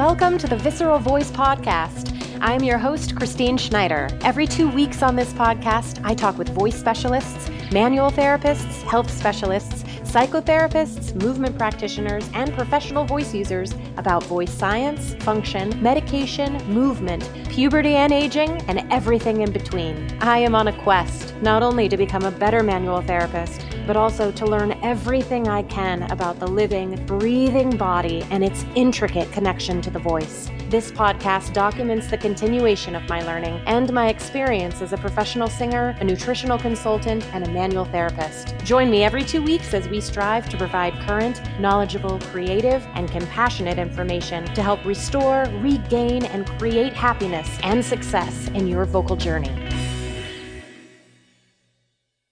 Welcome to the Visceral Voice Podcast. I'm your host, Christine Schneider. Every 2 weeks on this podcast, I talk with voice specialists, manual therapists, health specialists, psychotherapists, movement practitioners, and professional voice users about voice science, function, medication, movement, puberty and aging, and everything in between. I am on a quest, not only to become a better manual therapist, but also to learn everything I can about the living, breathing body and its intricate connection to the voice. This podcast documents the continuation of my learning and my experience as a professional singer, a nutritional consultant, and a manual therapist. Join me every 2 weeks as we strive to provide current, knowledgeable, creative, and compassionate information to help restore, regain, and create happiness and success in your vocal journey.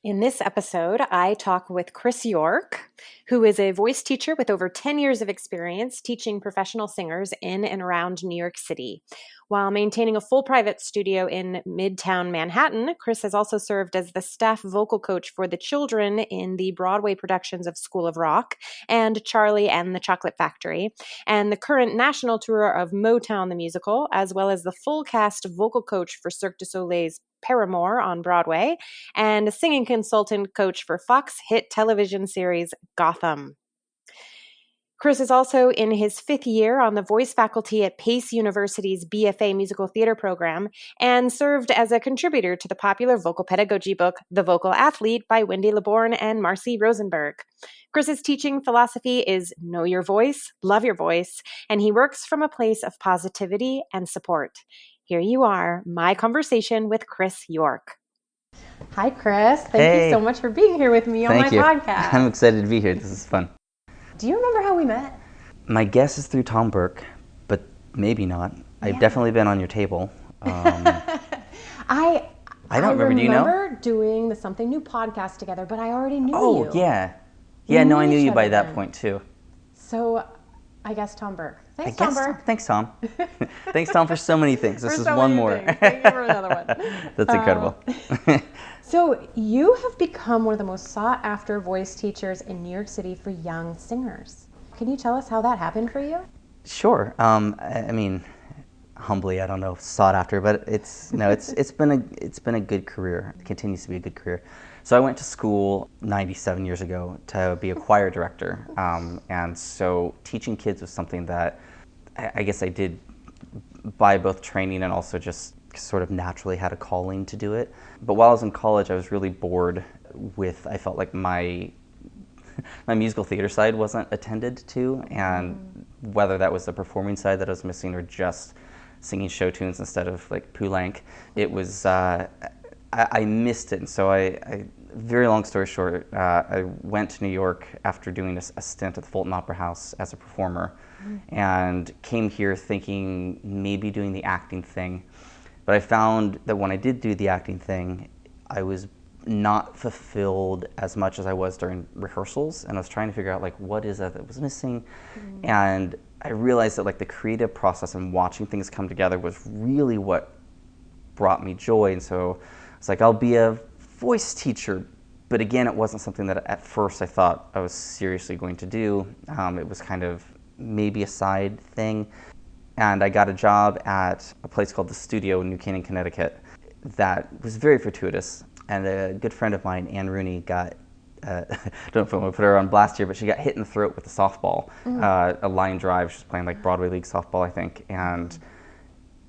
In this episode, I talk with Chris York, who is a voice teacher with over 10 years of experience teaching professional singers in and around New York City. While maintaining a full private studio in Midtown Manhattan, Chris has also served as the staff vocal coach for the children in the Broadway productions of School of Rock and Charlie and the Chocolate Factory, and the current national tour of Motown the Musical, as well as the full cast vocal coach for Cirque du Soleil's Paramore on Broadway, and a singing consultant coach for Fox hit television series Gotham. Chris is also in his 5th year on the voice faculty at Pace University's BFA musical theater program and served as a contributor to the popular vocal pedagogy book, The Vocal Athlete by Wendy LeBourne and Marcy Rosenberg. Chris's teaching philosophy is know your voice, love your voice, and he works from a place of positivity and support. Here you are, my conversation with Chris York. Hi, Chris. Thank you so much for being here with me on my podcast. I'm excited to be here. This is fun. Do you remember how we met? My guess is through Tom Burke, but maybe not. I've definitely been on your table. I don't remember. Do you know? I remember doing the Something New podcast together, but I already knew you. Oh, yeah. Yeah, no, I knew you by that point, too. So, I guess Tom Burke. Thanks, Tom Burke. Thanks, Tom. Thanks, Tom, for so many things. This is one more. Thank you for another one. That's incredible. So you have become one of the most sought-after voice teachers in New York City for young singers. Can you tell us how that happened for you? Sure. I mean, humbly, I don't know if sought after, but it's been a good career. It continues to be a good career. So I went to school 97 years ago to be a choir director, and so teaching kids was something that I guess I did by both training and also just sort of naturally had a calling to do it. But while I was in college, I was really bored with, I felt like my musical theater side wasn't attended to, and whether that was the performing side that I was missing or just singing show tunes instead of like Poulenc, it was, I missed it. And so I very long story short, I went to New York after doing a stint at the Fulton Opera House as a performer, and came here thinking maybe doing the acting thing. But I found that when I did do the acting thing, I was not fulfilled as much as I was during rehearsals, and I was trying to figure out like what is that was missing. And I realized that like the creative process and watching things come together was really what brought me joy. And so it's like, I'll be a voice teacher, but again, it wasn't something that at first I thought I was seriously going to do. It was kind of maybe a side thing. And I got a job at a place called The Studio in New Canaan, Connecticut that was very fortuitous. And a good friend of mine, Ann Rooney, got, I don't know if I'm going to put her on blast here, but she got hit in the throat with a softball, a line drive. She was playing like Broadway League softball, I think. And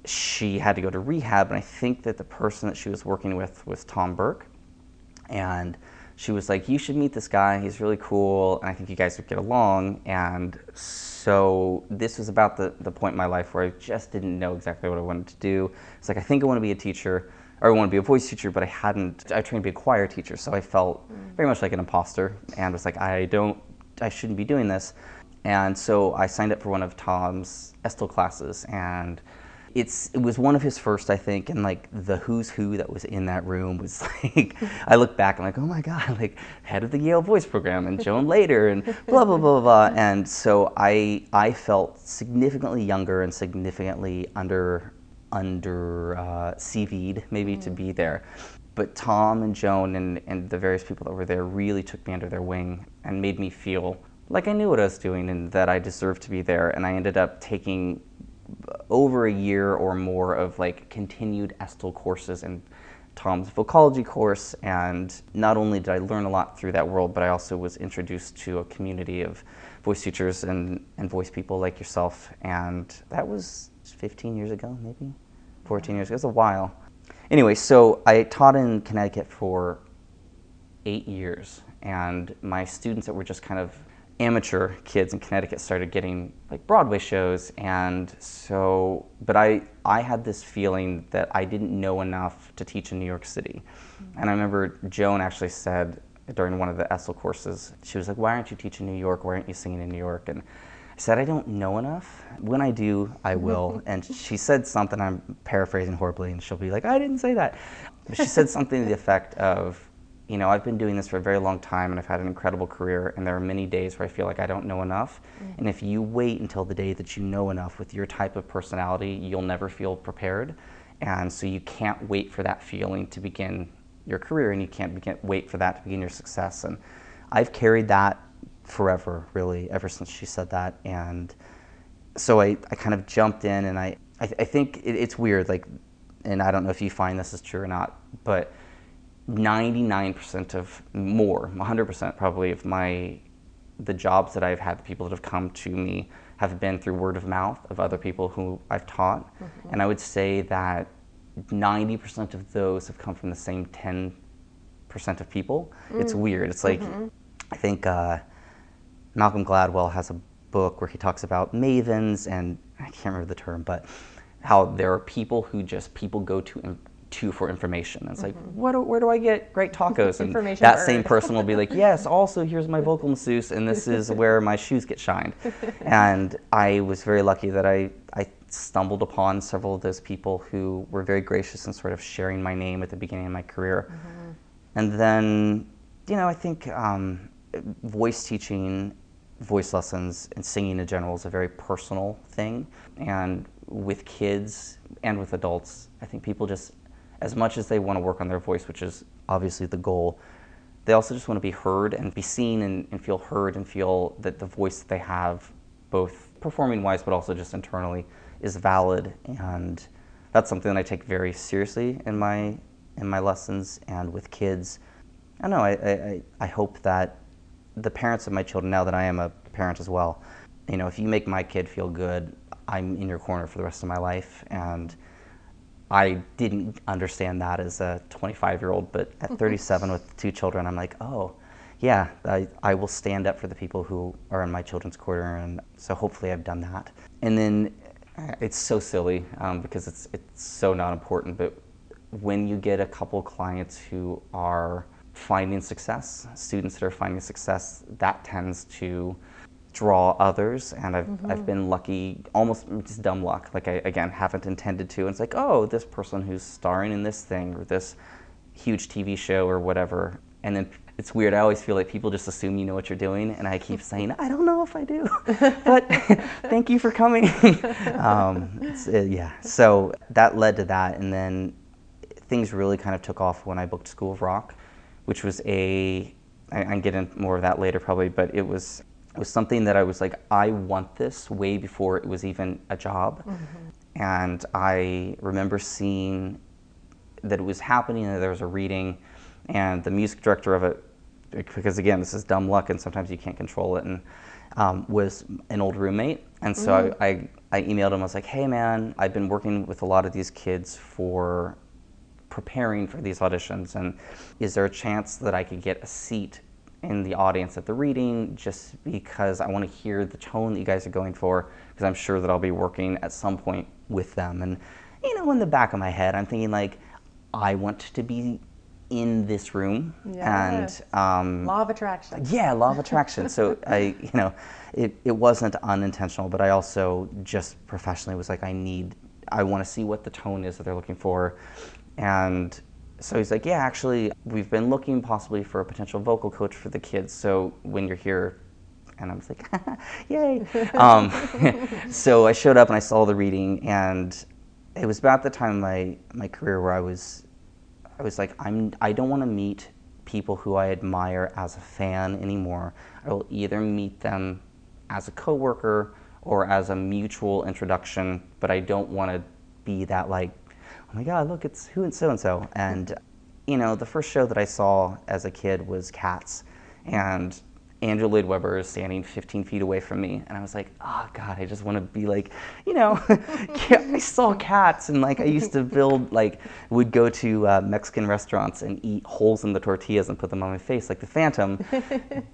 she had to go to rehab. And I think that the person that she was working with was Tom Burke. And she was like, you should meet this guy. He's really cool. And I think you guys would get along. And so this was about the point in my life where I just didn't know exactly what I wanted to do. It's like, I think I want to be a teacher, or I want to be a voice teacher, but I trained to be a choir teacher. So I felt very much like an imposter and was like, I shouldn't be doing this. And so I signed up for one of Tom's Estel classes, and it was one of his first, I think, and like the who's who that was in that room was like, I look back and I'm like, oh my God, like head of the Yale voice program and Joan Lader and blah, blah, blah, blah. And so I felt significantly younger and significantly under CV'd maybe to be there. But Tom and Joan and the various people that were there really took me under their wing and made me feel like I knew what I was doing and that I deserved to be there. And I ended up taking over a year or more of like continued Estel courses and Tom's vocology course, and not only did I learn a lot through that world, but I also was introduced to a community of voice teachers and voice people like yourself, and that was 15 years ago, maybe 14 years ago. It was a while. Anyway, so I taught in Connecticut for 8 years, and my students that were just kind of amateur kids in Connecticut started getting like Broadway shows, and so, but I had this feeling that I didn't know enough to teach in New York City. And I remember Joan actually said during one of the Estel courses, she was like, why aren't you teaching in New York? Why aren't you singing in New York? And I said, I don't know enough. When I do, I will. And she said something, I'm paraphrasing horribly, and she'll be like, I didn't say that. But she said something to the effect of, you know, I've been doing this for a very long time, and I've had an incredible career, and there are many days where I feel like I don't know enough. And if you wait until the day that you know enough with your type of personality, you'll never feel prepared. And so you can't wait for that feeling to begin your career, and you can't wait for that to begin your success. And I've carried that forever, really, ever since she said that. And so I kind of jumped in, and I think it's weird, like, and I don't know if you find this is true or not, but 99% of more, 100% probably of the jobs that I've had, the people that have come to me have been through word of mouth of other people who I've taught. And I would say that 90% of those have come from the same 10% of people. It's weird. It's like, I think Malcolm Gladwell has a book where he talks about mavens, and I can't remember the term, but how there are people who just people go to for information. And it's like, where do I get great tacos? And that same person will be like, yes, also here's my vocal masseuse, and this is where my shoes get shined. And I was very lucky that I stumbled upon several of those people who were very gracious in sort of sharing my name at the beginning of my career. And then, you know, I think voice teaching, voice lessons, and singing in general is a very personal thing. And with kids and with adults, I think people just, as much as they want to work on their voice, which is obviously the goal, they also just want to be heard and be seen and feel heard and feel that the voice that they have, both performing-wise but also just internally, is valid. And that's something that I take very seriously in my lessons and with kids. I don't know, I hope that the parents of my children, now that I am a parent as well, you know, if you make my kid feel good, I'm in your corner for the rest of my life. And I didn't understand that as a 25-year-old, but at 37 with 2 children, I'm like, oh, yeah, I will stand up for the people who are in my children's corner, and so hopefully I've done that. And then it's so silly because it's so not important, but when you get a couple clients who are finding success, students that are finding success, that tends to draw others, and I've been lucky, almost just dumb luck, like I, again, haven't intended to. And it's like, oh, this person who's starring in this thing or this huge TV show or whatever. And then it's weird, I always feel like people just assume you know what you're doing, and I keep saying, I don't know if I do, but thank you for coming. Yeah, so that led to that, and then things really kind of took off when I booked School of Rock, which was I can get into more of that later probably, but it was something that I was like, I want this way before it was even a job. And I remember seeing that it was happening, and there was a reading, and the music director of it, because again, this is dumb luck and sometimes you can't control it, and was an old roommate. And so I emailed him, I was like, hey man, I've been working with a lot of these kids for preparing for these auditions, and is there a chance that I could get a seat in the audience at the reading, just because I want to hear the tone that you guys are going for, because I'm sure that I'll be working at some point with them. And you know, in the back of my head, I'm thinking like, I want to be in this room. Yes. And law of attraction. Yeah, law of attraction. So it wasn't unintentional, but I also just professionally was like, I want to see what the tone is that they're looking for. And so he's like, yeah, actually, we've been looking possibly for a potential vocal coach for the kids. So when you're here, and I was like, yay. So I showed up and I saw the reading, and it was about the time in my career where I was like, I don't want to meet people who I admire as a fan anymore. I will either meet them as a coworker or as a mutual introduction, but I don't want to be that like, oh my God, look, it's who and so. And, you know, the first show that I saw as a kid was Cats. And Andrew Lloyd Webber is standing 15 feet away from me. And I was like, oh God, I just want to be like, you know, I saw Cats. And like, I used to build, like, would go to Mexican restaurants and eat holes in the tortillas and put them on my face like the Phantom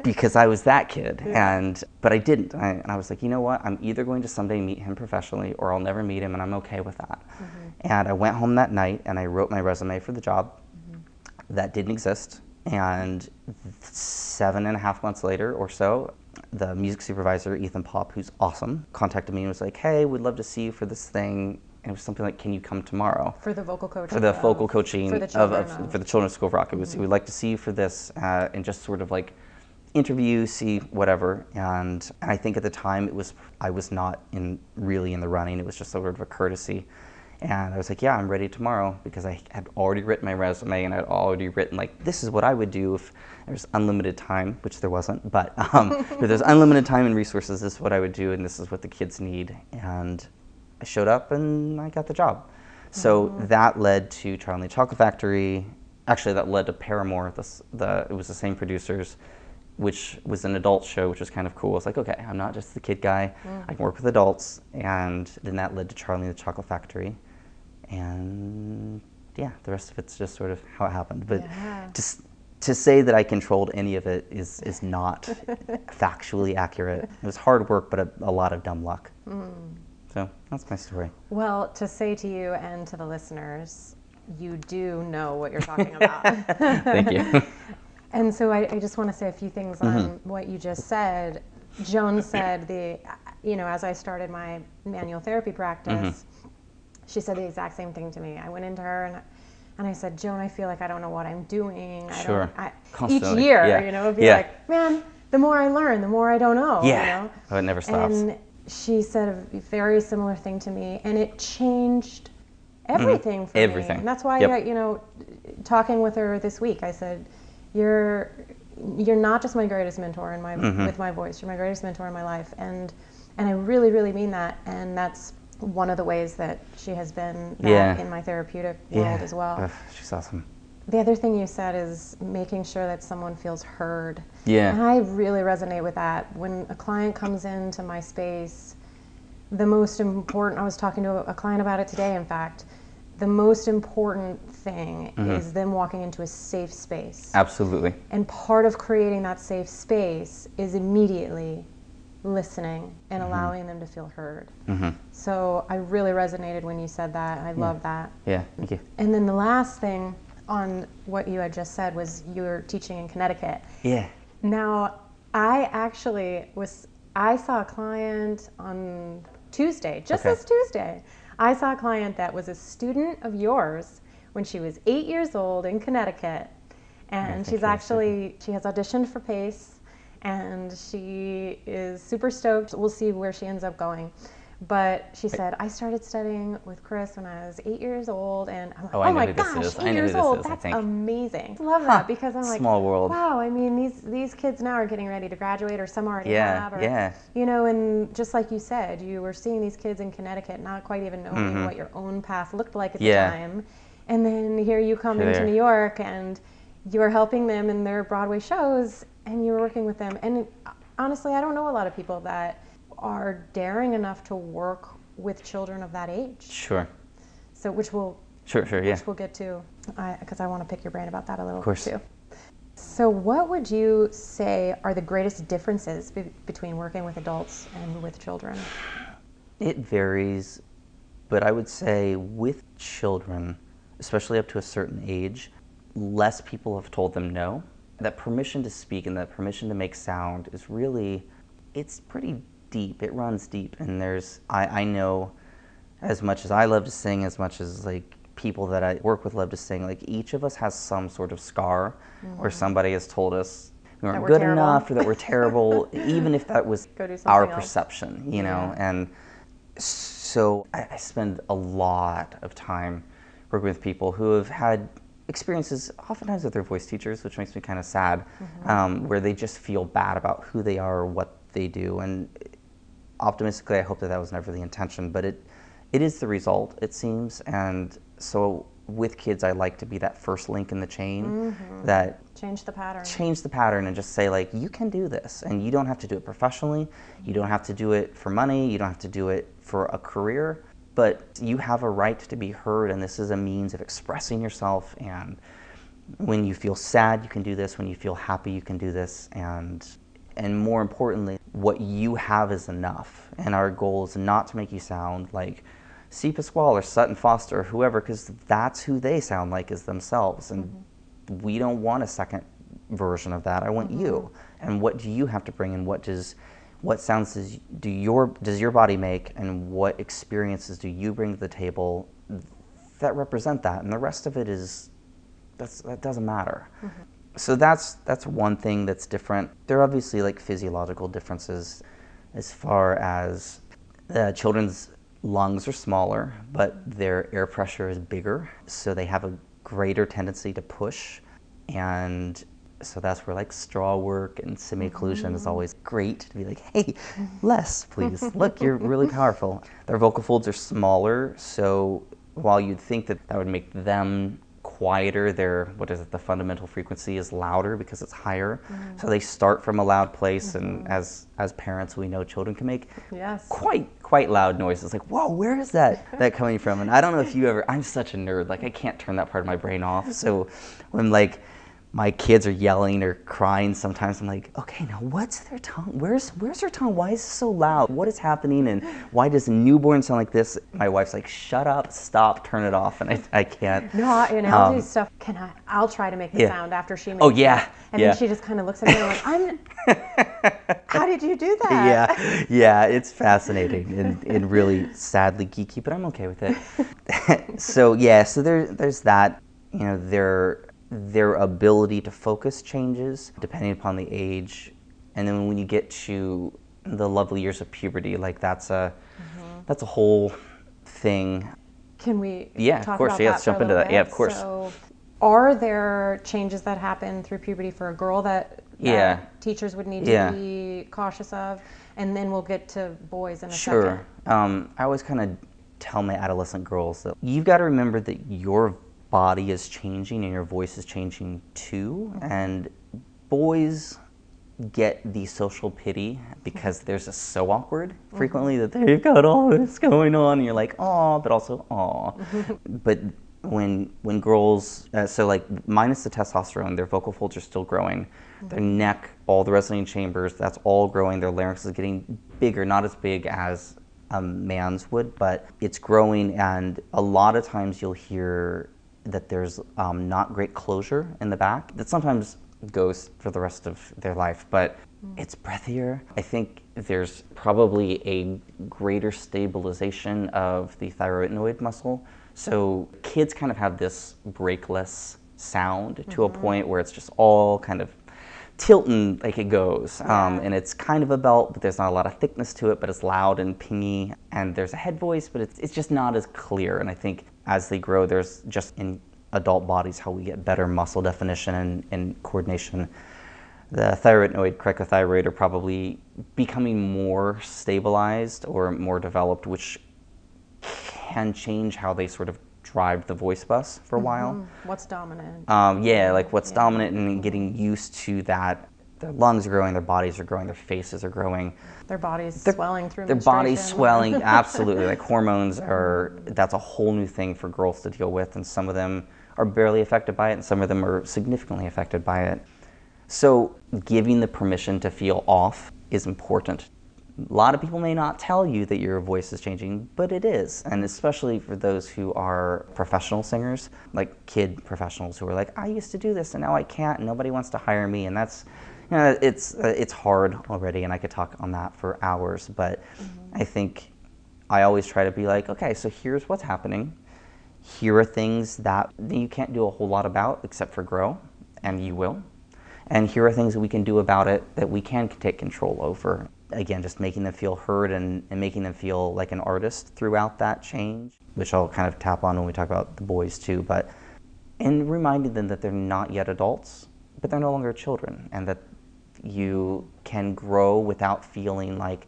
because I was that kid. But I didn't. And I was like, you know what? I'm either going to someday meet him professionally or I'll never meet him, and I'm okay with that. And I went home that night and I wrote my resume for the job. That didn't exist. And 7.5 months later or so, the music supervisor, Ethan Popp, who's awesome, contacted me and was like, hey, we'd love to see you for this thing. And it was something like, can you come tomorrow? For the vocal coaching. For the vocal coaching for the Children's School of Rock. It was, we'd like to see you for this and just sort of like interview, see whatever. And I think at the time I was not really in the running. It was just sort of a courtesy. And I was like, yeah, I'm ready tomorrow, because I had already written my resume and I'd already written, like, this is what I would do if there's unlimited time, which there wasn't, but if there's unlimited time and resources, this is what I would do and this is what the kids need. And I showed up and I got the job. So that led to Charlie and the Chocolate Factory. Actually, that led to Paramore. It was the same producers, which was an adult show, which was kind of cool. It's like, okay, I'm not just the kid guy. I can work with adults. And then that led to Charlie and the Chocolate Factory. And yeah, the rest of it's just sort of how it happened. But just to say that I controlled any of it is not factually accurate. It was hard work, but a lot of dumb luck. So that's my story. Well, to say to you and to the listeners, you do know what you're talking about. Thank you. And so I just want to say a few things on what you just said. Joan said, as I started my manual therapy practice, she said the exact same thing to me. I went into her and I said, Joan, I feel like I don't know what I'm doing. Each year, it'd be like, man, the more I learn, the more I don't know. Oh, it never stops. And she said a very similar thing to me, and it changed everything for me. And that's why, talking with her this week, I said, you're not just my greatest mentor with my voice. You're my greatest mentor in my life, and I really, really mean that. And that's one of the ways that she has been in my therapeutic world as well. She's awesome. The other thing you said is making sure that someone feels heard. And I really resonate with that. When a client comes into my space, the most important, I was talking to a client about it today, in fact, the most important thing is them walking into a safe space. Absolutely. And part of creating that safe space is immediately listening and allowing them to feel heard. So I really resonated when you said that. I love that. Yeah, thank you. And then the last thing on what you had just said was you were teaching in Connecticut. Yeah. Now, I saw a client on Tuesday, this Tuesday. I saw a client that was a student of yours when she was 8 years old in Connecticut. And she has auditioned for PACE. And she is super stoked. We'll see where she ends up going. But she said, I started studying with Chris when I was 8 years old. And I'm like, oh my gosh, 8 years old. That's amazing. I love that, because I'm like, small world. Wow, I mean, these kids now are getting ready to graduate, or some already have. Or, Yeah. And just like you said, you were seeing these kids in Connecticut, not quite even knowing what your own path looked like at the time. And then here you come into New York, and you're helping them in their Broadway shows, and you're working with them. And honestly, I don't know a lot of people that are daring enough to work with children of that age. Sure. So which we'll get to, because I want to pick your brain about that a little bit too. So what would you say are the greatest differences between working with adults and with children? It varies, but I would say with children, especially up to a certain age, less people have told them no. That permission to speak and that permission to make sound is really, it's pretty deep. It runs deep. And I know, as much as I love to sing, as much as like people that I work with love to sing, like each of us has some sort of scar where somebody has told us we weren't good enough or that we're terrible, even if that was our perception, you know? And so I spend a lot of time working with people who have had experiences oftentimes with their voice teachers, which makes me kind of sad, where they just feel bad about who they are or what they do. And optimistically, I hope that that was never the intention, but it is the result, it seems. And so with kids, I like to be that first link in the chain that Change the pattern. change the pattern and just say, like, you can do this, and you don't have to do it professionally, you don't have to do it for money, you don't have to do it for a career, but you have a right to be heard, and this is a means of expressing yourself. And when you feel sad, you can do this. When you feel happy, you can do this. And more importantly, what you have is enough. And our goal is not to make you sound like C. Pasquale or Sutton Foster or whoever, because that's who they sound like, is themselves. And we don't want a second version of that. I want you. And what do you have to bring, and what sounds does your body make, and what experiences do you bring to the table that represent that? And the rest of it that doesn't matter. So that's one thing that's different. There are obviously like physiological differences as far as children's lungs are smaller, but their air pressure is bigger, so they have a greater tendency to push. And so that's where like straw work and semi-occlusion is always great, to be like, hey, less please, look, you're really powerful. Their vocal folds are smaller, so while you'd think that would make them quieter, the fundamental frequency is louder because it's higher. So they start from a loud place, and as parents, we know children can make quite loud noises. Like, whoa, where is that coming from? And I don't know if I'm such a nerd, like I can't turn that part of my brain off. So when like my kids are yelling or crying, sometimes I'm like, okay, now what's their tongue? Where's their tongue? Why is it so loud? What is happening? And why does a newborn sound like this? My wife's like, shut up, stop, turn it off. And I can't. No, I'll do stuff. I'll try to make the sound after she makes it. And then she just kind of looks at me and like, how did you do that? Yeah, it's fascinating and really sadly geeky, but I'm okay with it. So there's that, their ability to focus changes depending upon the age. And then when you get to the lovely years of puberty, like that's a whole thing. Can we talk of course, about that let's jump into that. Bit? Yeah, of course. So are there changes that happen through puberty for a girl that teachers would need to be cautious of? And then we'll get to boys in a second. I always kind of tell my adolescent girls that you've got to remember that your body is changing and your voice is changing too. And boys get the social pity because they're just so awkward frequently that they've got all this going on, and you're like, aw, but also aw. But when girls, so like minus the testosterone, their vocal folds are still growing. Their neck, all the resonating chambers, that's all growing. Their larynx is getting bigger, not as big as a man's would, but it's growing. And a lot of times you'll hear that there's not great closure in the back. That sometimes goes for the rest of their life, but it's breathier. I think there's probably a greater stabilization of the thyroid muscle. So kids kind of have this breakless sound to a point where it's just all kind of tilting like it goes. And it's kind of a belt, but there's not a lot of thickness to it, but it's loud and pingy. And there's a head voice, but it's just not as clear. And I think as they grow, there's just in adult bodies how we get better muscle definition and coordination. The thyroid, cricothyroid are probably becoming more stabilized or more developed, which can change how they sort of drive the voice bus for a while. What's dominant? What's dominant, and getting used to that. Their lungs are growing, their bodies are growing, their faces are growing. Their bodies swelling through Their menstruation. bodies swelling, absolutely. Like hormones that's a whole new thing for girls to deal with, and some of them are barely affected by it, and some of them are significantly affected by it. So giving the permission to feel off is important. A lot of people may not tell you that your voice is changing, but it is. And especially for those who are professional singers, like kid professionals who are like, I used to do this and now I can't, and nobody wants to hire me. And that's, it's hard already, and I could talk on that for hours. But I think I always try to be like, okay, so here's what's happening. Here are things that you can't do a whole lot about except for grow, and you will. And here are things that we can do about it that we can take control over. Again, just making them feel heard and making them feel like an artist throughout that change, which I'll kind of tap on when we talk about the boys too, and reminding them that they're not yet adults, but they're no longer children, and that you can grow without feeling like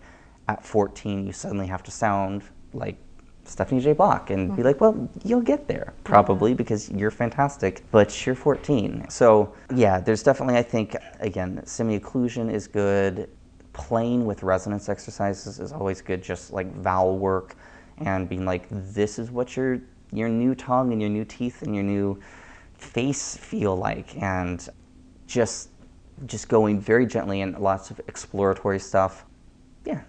at 14 you suddenly have to sound like Stephanie J. Block and be like, well, you'll get there probably because you're fantastic, but you're 14. So yeah, there's definitely, I think, again, semi-occlusion is good. Playing with resonance exercises is always good, just like vowel work and being like, this is what your new tongue and your new teeth and your new face feel like, and just going very gently and lots of exploratory stuff. Yeah.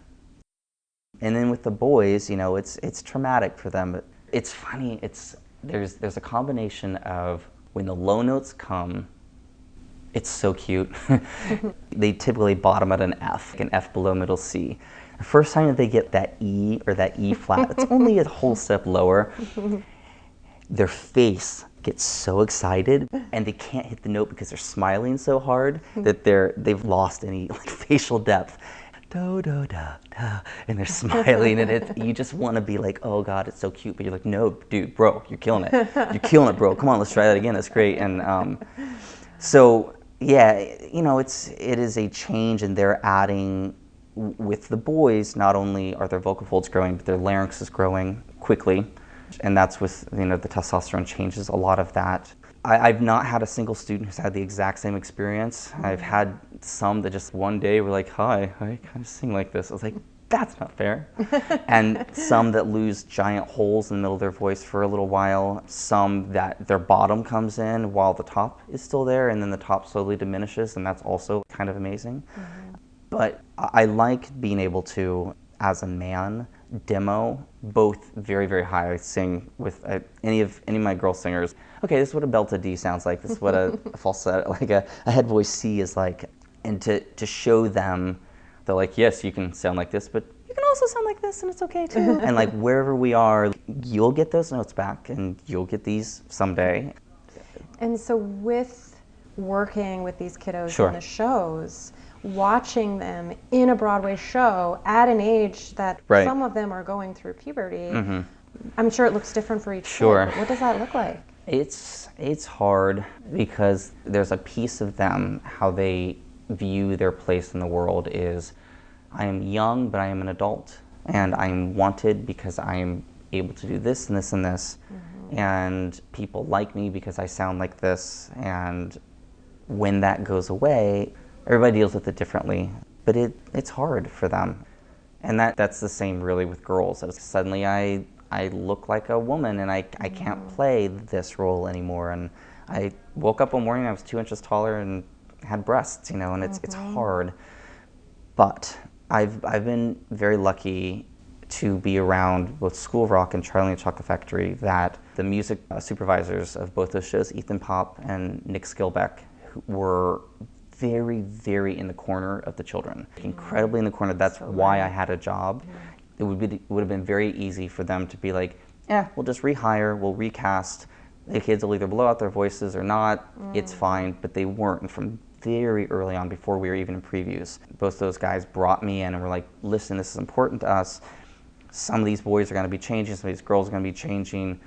And then with the boys, you know, it's traumatic for them. But it's funny. There's a combination of when the low notes come, it's so cute. They typically bottom at an F, like an F below middle C. The first time that they get that E or that E flat, it's only a whole step lower. Their face gets so excited and they can't hit the note because they're smiling so hard that they've lost any like facial depth. Do, do, da, da, and they're smiling, and you just want to be like, oh God, it's so cute, but you're like, no, dude, bro, you're killing it. You're killing it, bro. Come on, let's try that again. That's great. And so yeah, you know, it is a change, and they're adding with the boys. Not only are their vocal folds growing, but their larynx is growing quickly, and that's with, you know, the testosterone changes a lot of that. I've not had a single student who's had the exact same experience. I've had some that just one day were like, hi, I kind of sing like this. I was like, that's not fair. And some that lose giant holes in the middle of their voice for a little while. Some that their bottom comes in while the top is still there, and then the top slowly diminishes, and that's also kind of amazing. But I like being able to, as a man, demo both very, very high. I sing with any of my girl singers. Okay, this is what a belted D sounds like. This is what a falsetto, like a head voice C is like. And to show them that, like, yes, you can sound like this, but you can also sound like this, and it's okay too. And like wherever we are, you'll get those notes back, and you'll get these someday. And so with working with these kiddos Sure. in the shows, watching them in a Broadway show at an age that Right. some of them are going through puberty, I'm sure it looks different for each Sure. kid. But what does that look like? It's hard because there's a piece of them, how they view their place in the world is, I am young, but I am an adult, and I'm wanted because I am able to do this and this and this, and people like me because I sound like this, and when that goes away, everybody deals with it differently, but it's hard for them. And that's the same really with girls. Suddenly I look like a woman, and I can't play this role anymore. And I woke up one morning, I was 2 inches taller and had breasts, you know, and it's hard. But I've been very lucky to be around both School of Rock and Charlie and the Chocolate Factory, that the music supervisors of both those shows, Ethan Pop and Nick Skilbeck, were very, very in the corner of the children, incredibly in the corner. That's why I had a job. It would have been very easy for them to be like, we'll just rehire, we'll recast. The kids will either blow out their voices or not, it's fine, but they weren't. And from very early on, before we were even in previews, both those guys brought me in and were like, listen, this is important to us. Some of these boys are going to be changing, some of these girls are going to be changing.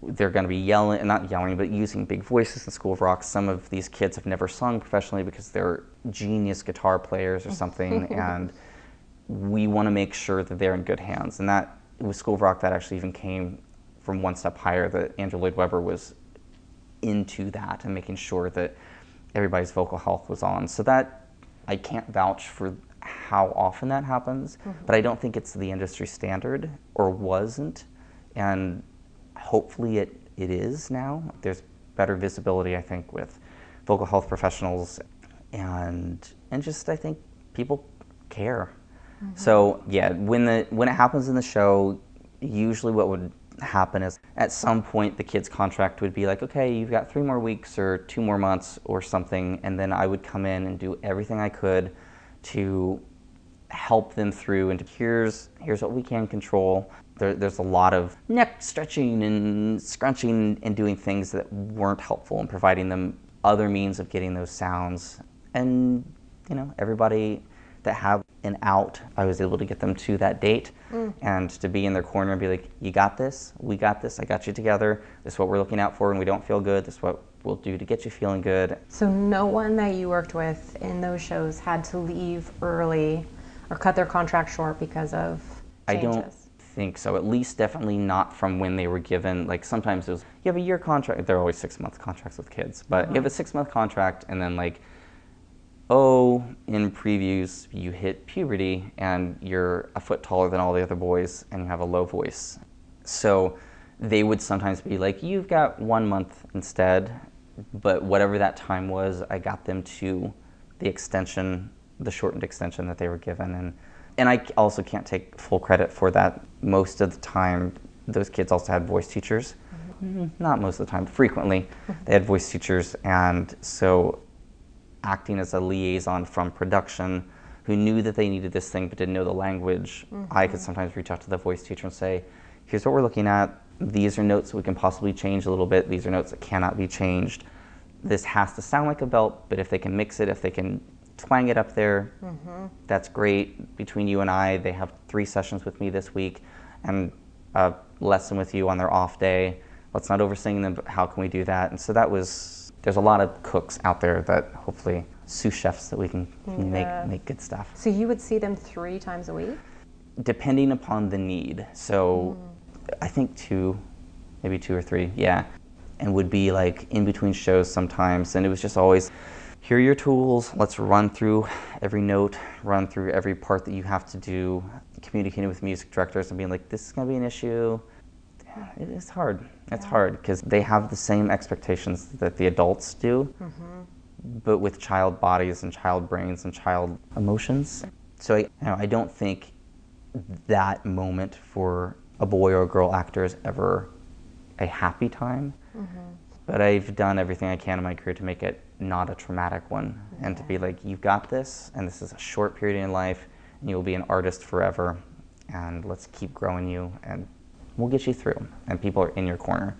They're going to be yelling, not yelling, but using big voices in School of Rock. Some of these kids have never sung professionally because they're genius guitar players or something, and we want to make sure that they're in good hands. And that, with School of Rock, that actually even came from one step higher, that Andrew Lloyd Webber was into that and making sure that everybody's vocal health was on. So that, I can't vouch for how often that happens, but I don't think it's the industry standard, or wasn't. And hopefully it is now. There's better visibility, I think, with vocal health professionals, and just, I think, people care. So yeah, when it happens in the show, usually what would happen is at some point the kid's contract would be like, okay, you've got 3 more weeks or 2 more months or something, and then I would come in and do everything I could to help them through, and here's what we can control. There's a lot of neck stretching and scrunching and doing things that weren't helpful, and providing them other means of getting those sounds. And, you know, everybody that had an out, I was able to get them to that date, and to be in their corner and be like, you got this, we got this, I got you together, this is what we're looking out for, and we don't feel good, this is what we'll do to get you feeling good. So no one that you worked with in those shows had to leave early or cut their contract short because of changes? I don't think so. At least definitely not from when they were given. Like sometimes it was, you have a year contract. They're always 6-month contracts with kids, but you have a 6-month contract, and then like, oh, in previews you hit puberty and you're a foot taller than all the other boys and you have a low voice. So they would sometimes be like, you've got 1 month instead, but whatever that time was, I got them to the extension, the shortened extension that they were given. And I also can't take full credit for that. Most of the time, those kids also had voice teachers. Not most of the time, frequently, they had voice teachers, and so acting as a liaison from production who knew that they needed this thing but didn't know the language, I could sometimes reach out to the voice teacher and say, here's what we're looking at. These are notes that we can possibly change a little bit. These are notes that cannot be changed. This has to sound like a belt, but if they can mix it, if they can twang it up there, that's great. Between you and I, they have 3 sessions with me this week and a lesson with you on their off day. Let's not oversing them, but how can we do that? And so there's a lot of cooks out there that hopefully, sous chefs that we can make good stuff. So you would see them 3 times a week? Depending upon the need. So I think 2, maybe 2 or 3, yeah. And would be like in between shows sometimes. And it was just always, here are your tools. Let's run through every note, run through every part that you have to do, communicating with music directors and being like, this is going to be an issue. It is hard. It's hard because they have the same expectations that the adults do, but with child bodies and child brains and child emotions. So I don't think that moment for a boy or a girl actor is ever a happy time. But I've done everything I can in my career to make it not a traumatic one, and to be like, you've got this, and this is a short period in life, and you'll be an artist forever, and let's keep growing you, and we'll get you through, and people are in your corner.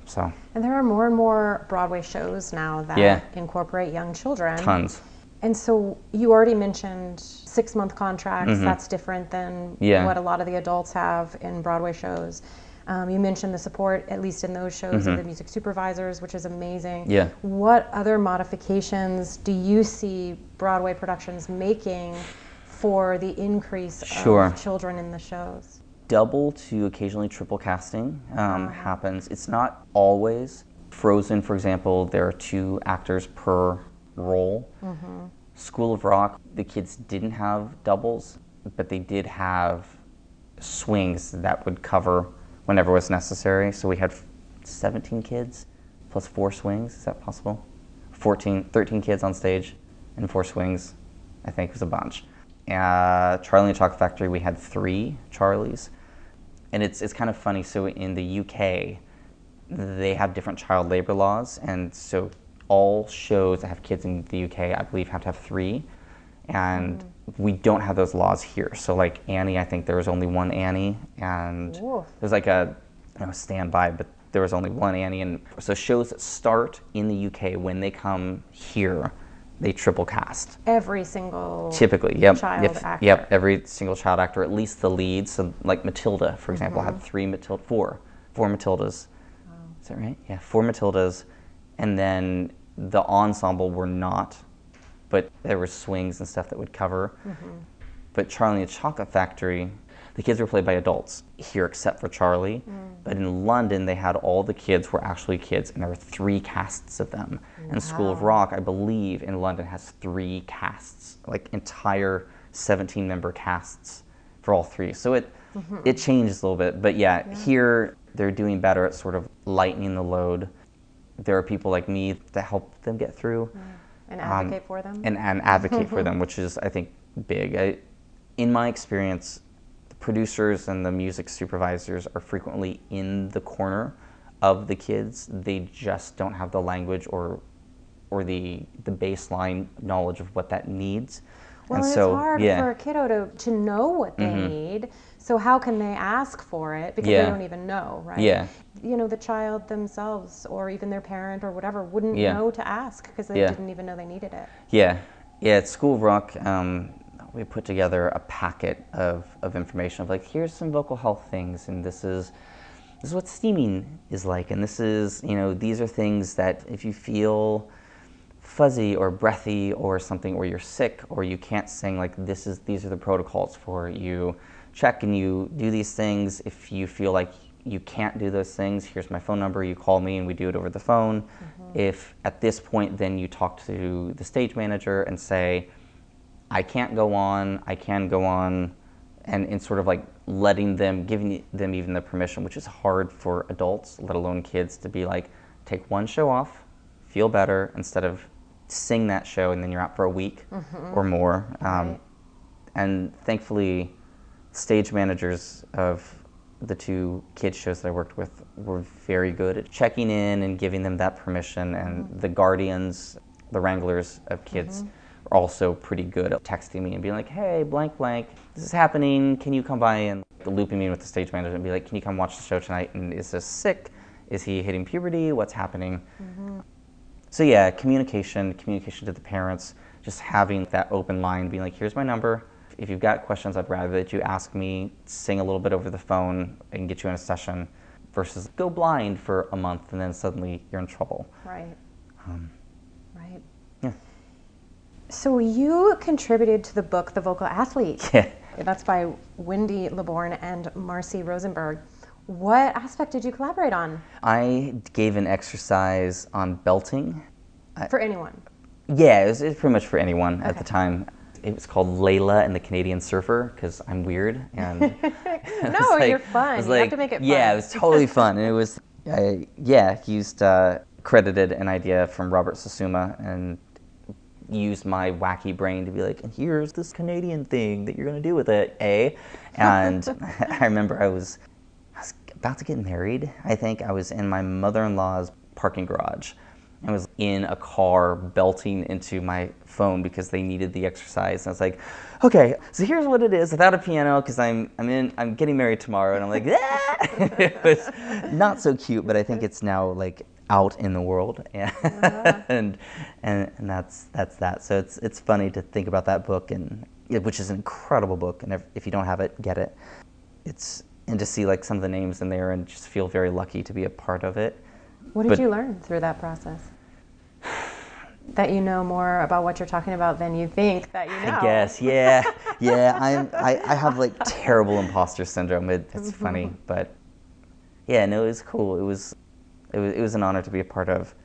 So. And there are more and more Broadway shows now that incorporate young children. Tons. And so you already mentioned 6-month contracts. That's different than what a lot of the adults have in Broadway shows. You mentioned the support, at least in those shows, of the music supervisors, which is amazing. What other modifications do you see Broadway productions making for the increase of children in the shows? Double to occasionally triple casting happens. It's not always. Frozen, for example, there are 2 actors per role. School of Rock, the kids didn't have doubles, but they did have swings that would cover whenever was necessary. So we had 17 kids plus 4 swings. Is that possible? 13 kids on stage and 4 swings, I think was a bunch. Charlie and the Chocolate Factory, we had 3 Charlies. And it's kind of funny. So in the UK, they have different child labor laws. And so all shows that have kids in the UK, I believe, have to have 3. And we don't have those laws here. So like Annie, I think there was only 1 Annie, and there's like a standby, but there was only 1 Annie. And so shows that start in the UK, when they come here, they triple cast. Every single typically, child actor. Every single child actor, at least the lead. So like Matilda, for example, had 4 Matildas. Is that right? Yeah, 4 Matildas, and then the ensemble were not, but there were swings and stuff that would cover. But Charlie and the Chocolate Factory, the kids were played by adults here except for Charlie. But in London, they had all the kids were actually kids, and there were 3 casts of them. And School of Rock, I believe, in London has 3 casts, like entire 17-member casts for all 3. So it changes a little bit. But here they're doing better at sort of lightening the load. There are people like me that help them get through. And advocate for them? And advocate for them, which is, I think, big. In my experience, the producers and the music supervisors are frequently in the corner of the kids. They just don't have the language or the baseline knowledge of what that needs. Well, and so, it's hard for a kiddo to know what they need. So how can they ask for it? Because they don't even know, right? The child themselves or even their parent or whatever wouldn't know to ask because they didn't even know they needed it. At School of Rock, we put together a packet of information of like, here's some vocal health things, and this is what steaming is like, and this is, these are things that if you feel fuzzy or breathy or something, or you're sick or you can't sing, like these are the protocols for you. Check and you do these things. If you feel like you can't do those things, here's my phone number, you call me and we do it over the phone. If at this point, then you talk to the stage manager and say, I can't go on, I can go on, and sort of like letting them, giving them even the permission, which is hard for adults, let alone kids, to be like, take one show off, feel better, instead of sing that show and then you're out for a week or more. Right. And thankfully, stage managers of the 2 kids shows that I worked with were very good at checking in and giving them that permission, and the guardians, the wranglers of kids, are also pretty good at texting me and being like, hey, blank blank, this is happening, can you come by, and looping me in with the stage manager and be like, can you come watch the show tonight, and is this sick, is he hitting puberty, what's happening? So yeah, communication to the parents, just having that open line, being like, here's my number. If you've got questions, I'd rather that you ask me, sing a little bit over the phone and get you in a session, versus go blind for a month and then suddenly you're in trouble. Right. Right. Yeah. So you contributed to the book, The Vocal Athlete. Yeah. That's by Wendy LeBourne and Marcy Rosenberg. What aspect did you collaborate on? I gave an exercise on belting. For anyone? Yeah, it was pretty much for anyone at the time. It was called Layla and the Canadian Surfer, because I'm weird. And No, you're fun. You have to make it fun. Yeah, it was totally fun. And it was, he used, credited an idea from Robert Susuma and used my wacky brain to be like, and here's this Canadian thing that you're going to do with it, eh? And I remember I was about to get married, I think. I was in my mother-in-law's parking garage. I was in a car belting into my phone because they needed the exercise. And I was like, okay, so here's what it is without a piano, because I'm getting married tomorrow. And I'm like, ah! It was not so cute, but I think it's now like out in the world. And that's that. So it's funny to think about that book, and which is an incredible book. And if you don't have it, get it. And to see like some of the names in there and just feel very lucky to be a part of it. What did you learn through that process? That you know more about what you're talking about than you think that you know. I guess, yeah. I have like terrible imposter syndrome. It's funny, but yeah, no, it was cool. It was an honor to be a part of.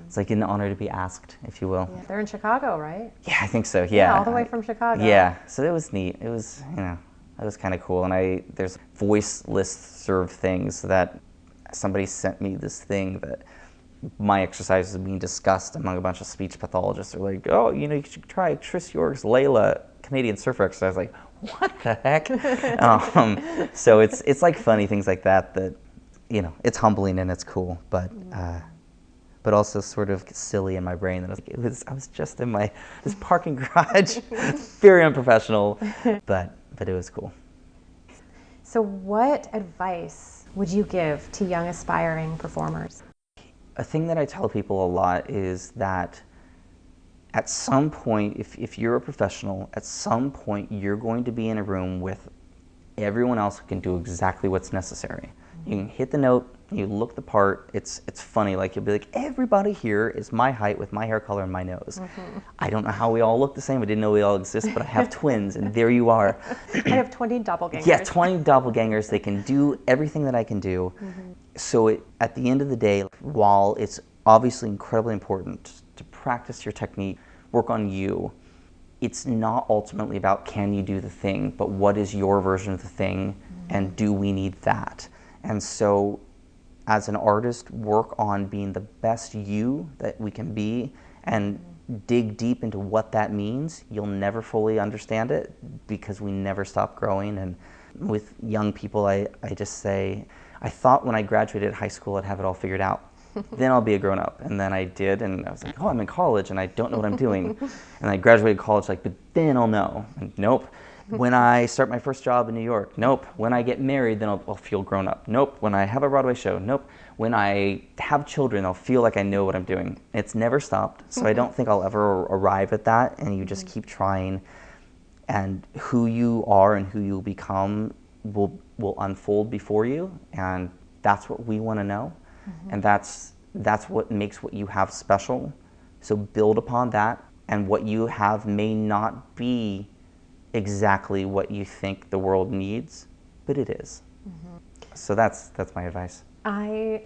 It's like an honor to be asked, if you will. Yeah, they're in Chicago, right? Yeah, I think so. Yeah, all the way from Chicago. Yeah, so it was neat. It was, that was kind of cool. And there's voice listserv things that somebody sent me this thing that my exercise is being discussed among a bunch of speech pathologists. They're like, oh, you should try Chris York's Layla Canadian Surfer exercise. Like, what the heck? So it's like funny things like that it's humbling and it's cool, but also sort of silly in my brain. That I was just in this parking garage, very unprofessional, but it was cool. So what advice would you give to young aspiring performers? A thing that I tell people a lot is that at some point, if you're a professional, at some point you're going to be in a room with everyone else who can do exactly what's necessary. You can hit the note, you look the part, it's funny, like you'll be like, everybody here is my height with my hair color and my nose. I don't know how we all look the same, I didn't know we all exist, but I have twins, and there you are. I have 20 doppelgangers. Yeah, 20 doppelgangers, they can do everything that I can do. So at the end of the day, while it's obviously incredibly important to practice your technique, work on you, it's not ultimately about can you do the thing, but what is your version of the thing, and do we need that? And so as an artist, work on being the best you that we can be and dig deep into what that means. You'll never fully understand it because we never stop growing. And with young people, I just say, I thought when I graduated high school I'd have it all figured out. Then I'll be a grown-up. And then I did, and I was like, oh, I'm in college and I don't know what I'm doing. And I graduated college like, but then I'll know. And nope. When I start my first job in New York, nope. When I get married, then I'll feel grown up. Nope. When I have a Broadway show, nope. When I have children, I'll feel like I know what I'm doing. It's never stopped, so I don't think I'll ever arrive at that, and you just keep trying, and who you are and who you'll become will unfold before you, and that's what we want to know, and that's what makes what you have special. So build upon that, and what you have may not be exactly what you think the world needs, but it is. So that's my advice. I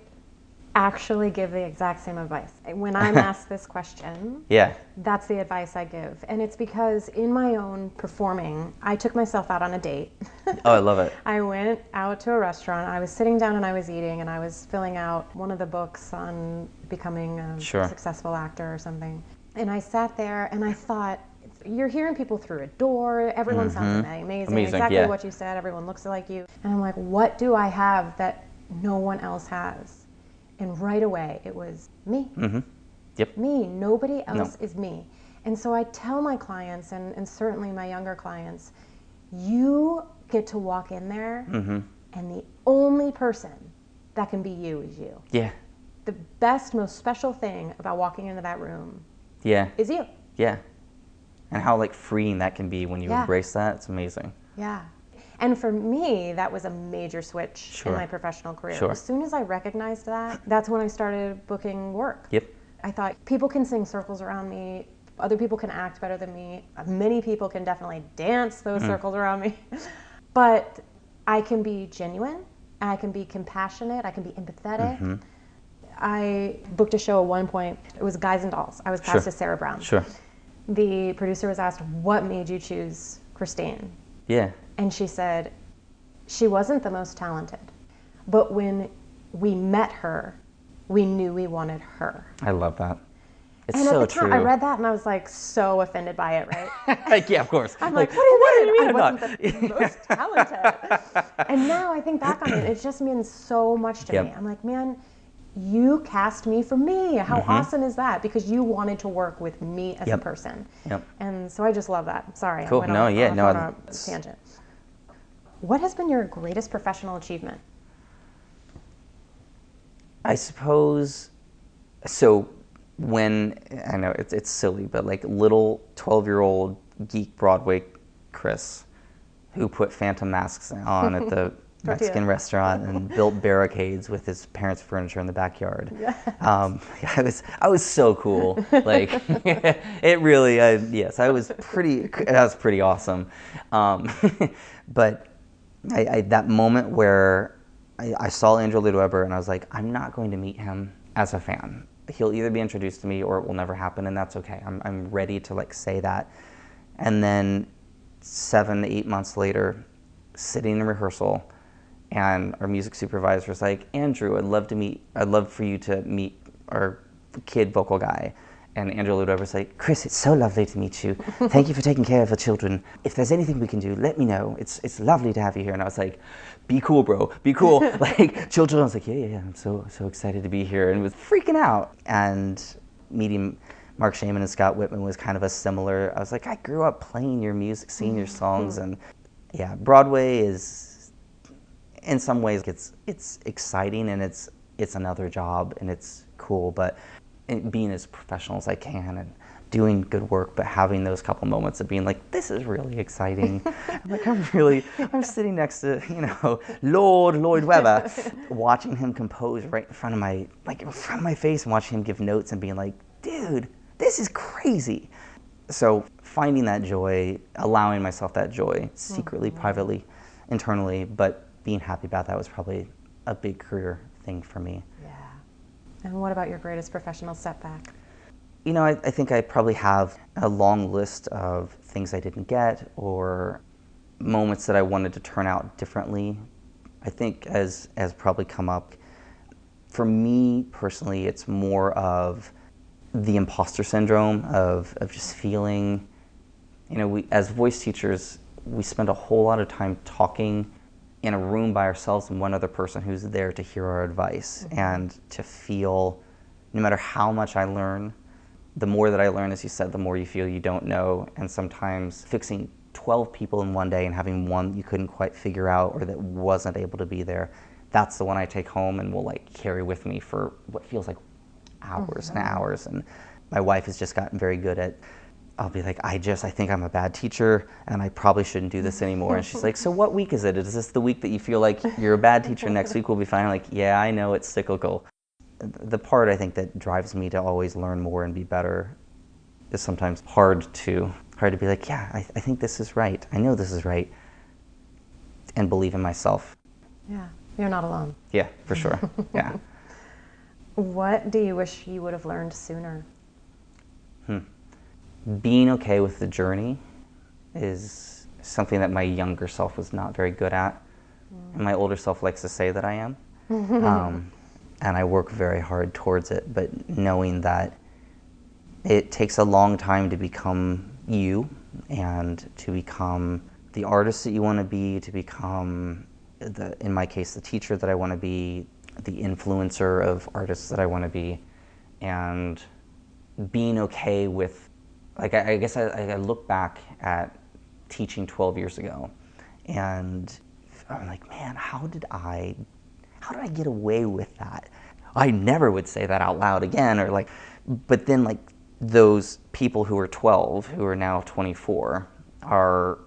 actually give the exact same advice. When I'm asked this question, Yeah. that's the advice I give. And it's because in my own performing, I took myself out on a date. Oh, I love it. I went out to a restaurant. I was sitting down and I was eating, and I was filling out one of the books on becoming a successful actor or something. And I sat there and I thought, you're hearing people through a door. Everyone sounds amazing. Exactly what you said. Everyone looks like you. And I'm like, what do I have that no one else has? And right away, it was me. Yep. Me. Nobody else is me. And so I tell my clients, and certainly my younger clients, you get to walk in there, and the only person that can be you is you. Yeah. The best, most special thing about walking into that room is you. Yeah. And how like freeing that can be when you embrace that. It's amazing. Yeah. And for me, that was a major switch in my professional career. As soon as I recognized that, that's when I started booking work. Yep. I thought people can sing circles around me. Other people can act better than me. Many people can definitely dance those circles around me. But I can be genuine. I can be compassionate. I can be empathetic. I booked a show at one point. It was Guys and Dolls. I was cast as Sarah Brown. The producer was asked, what made you choose Christine? Yeah. And she said, she wasn't the most talented, but when we met her, we knew we wanted her. I love that. It's and so at the time, true. I read that and I was like so offended by it, right? Like, yeah, of course. I'm like, what do you mean? I wasn't the most talented. And now I think back on it, it just means so much to me. I'm like, man, you cast me for me. How awesome is that? Because you wanted to work with me as a person. And so I just love that. Sorry. Cool. I went on a tangent. What has been your greatest professional achievement? I suppose, so when, I know it's silly, but like little 12-year-old geek Broadway Chris, who put phantom masks on at the Mexican restaurant and built barricades with his parents' furniture in the backyard. I was so cool. Like, it really, yes, I was pretty awesome. But that moment where I saw Andrew Lloyd Webber and I was like, I'm not going to meet him as a fan. He'll either be introduced to me or it will never happen, and that's okay. I'm ready to like say that. And then 7 to 8 months later, sitting in rehearsal, and our music supervisor was like, Andrew, I'd love for you to meet our kid vocal guy. And Andrew Lloyd Webber was like, Chris, it's so lovely to meet you. Thank you for taking care of the children. If there's anything we can do, let me know. It's lovely to have you here. And I was like, be cool, bro. Be cool. Like, children, I was like, yeah. I'm so excited to be here. And was freaking out. And meeting Mark Shaman and Scott Whitman was kind of a similar, I was like, I grew up playing your music, singing your songs. And yeah, Broadway is, in some ways, it's exciting and it's another job and it's cool, but being as professional as I can and doing good work, but having those couple moments of being like, this is really exciting. I'm like, I'm sitting next to, Lord Lloyd Webber, watching him compose right in front of my face and watching him give notes and being like, dude, this is crazy. So finding that joy, allowing myself that joy, secretly, privately, internally, but being happy about that was probably a big career thing for me. Yeah. And what about your greatest professional setback? I think I probably have a long list of things I didn't get or moments that I wanted to turn out differently. I think as probably come up, for me personally, it's more of the imposter syndrome of just feeling, we as voice teachers, we spend a whole lot of time talking in a room by ourselves and one other person who's there to hear our advice and to feel, no matter how much I learn, the more that I learn, as you said, the more you feel you don't know. And sometimes fixing 12 people in one day and having one you couldn't quite figure out or that wasn't able to be there, that's the one I take home and will carry with me for what feels like hours and hours. And my wife has just gotten very good at, I'll be like, I think I'm a bad teacher and I probably shouldn't do this anymore. And she's like, so what week is it? Is this the week that you feel like you're a bad teacher? Next week we'll be fine. I'm like, yeah, I know, it's cyclical. the part I think that drives me to always learn more and be better is sometimes hard to be like, yeah, I think this is right. I know this is right, and believe in myself. Yeah, you're not alone. Yeah, for sure. Yeah. What do you wish you would have learned sooner? Being okay with the journey is something that my younger self was not very good at. And my older self likes to say that I am. And I work very hard towards it, but knowing that it takes a long time to become you and to become the artist that you want to be, to become, in my case, the teacher that I want to be, the influencer of artists that I want to be, and being okay with, like, I guess I look back at teaching 12 years ago, and I'm like, man, how did I get away with that? I never would say that out loud again, or like, but then like those people who were 12, who are now 24, are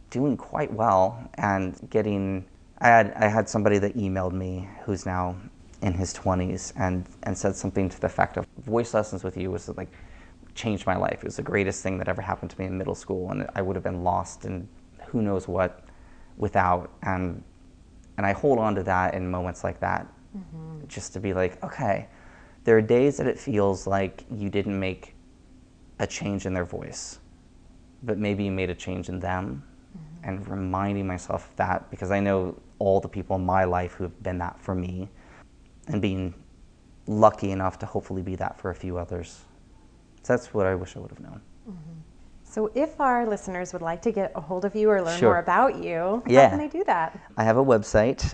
doing quite well and getting. I had somebody that emailed me who's now in his 20s and said something to the effect of, voice lessons with you was like changed my life. It was the greatest thing that ever happened to me in middle school, and I would have been lost and who knows what without. And I hold on to that in moments like that, just to be like, okay, there are days that it feels like you didn't make a change in their voice, but maybe you made a change in them. And reminding myself of that, because I know all the people in my life who have been that for me, and being lucky enough to hopefully be that for a few others. So that's what I wish I would have known. So if our listeners would like to get a hold of you or learn Sure. more about you, Yeah. how can they do that? I have a website.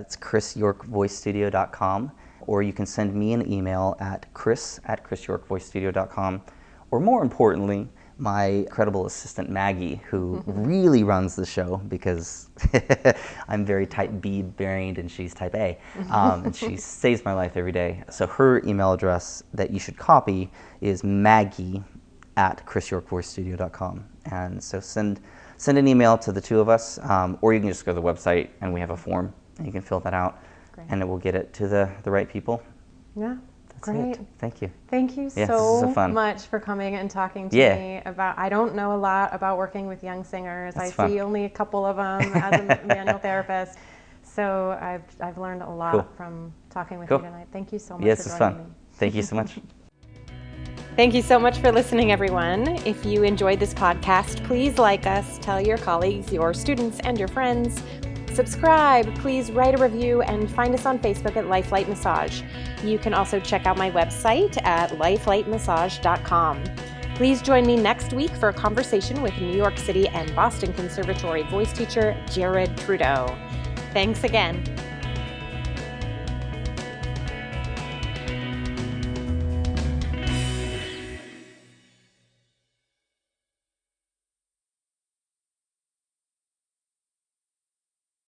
It's chrisyorkvoicestudio.com, or you can send me an email at chris@chrisyorkvoicestudio.com, or more importantly, my incredible assistant Maggie, who really runs the show, because I'm very type B brained and she's type A, and she saves my life every day. So her email address that you should copy is maggie@chrisyorkvoicestudio.com. And so send an email to the two of us, or you can just go to the website and we have a form and you can fill that out. Great. And it will get it to the right people. Yeah. That's Great. it. Thank you. Thank you Yes, this is so so fun. much for coming and talking to Yeah. me about, I don't know a lot about working with young singers. That's I fun. see only a couple of them as a manual therapist. So I've learned a lot Cool. from talking with Cool. you tonight. Thank you so much Yes, for it's joining fun. me. Thank you so much. Thank you so much for listening, everyone. If you enjoyed this podcast, please like us, tell your colleagues, your students, and your friends. Subscribe, please write a review, and find us on Facebook at Lifelight Massage. You can also check out my website at lifelightmassage.com. Please join me next week for a conversation with New York City and Boston Conservatory voice teacher Jared Trudeau. Thanks again.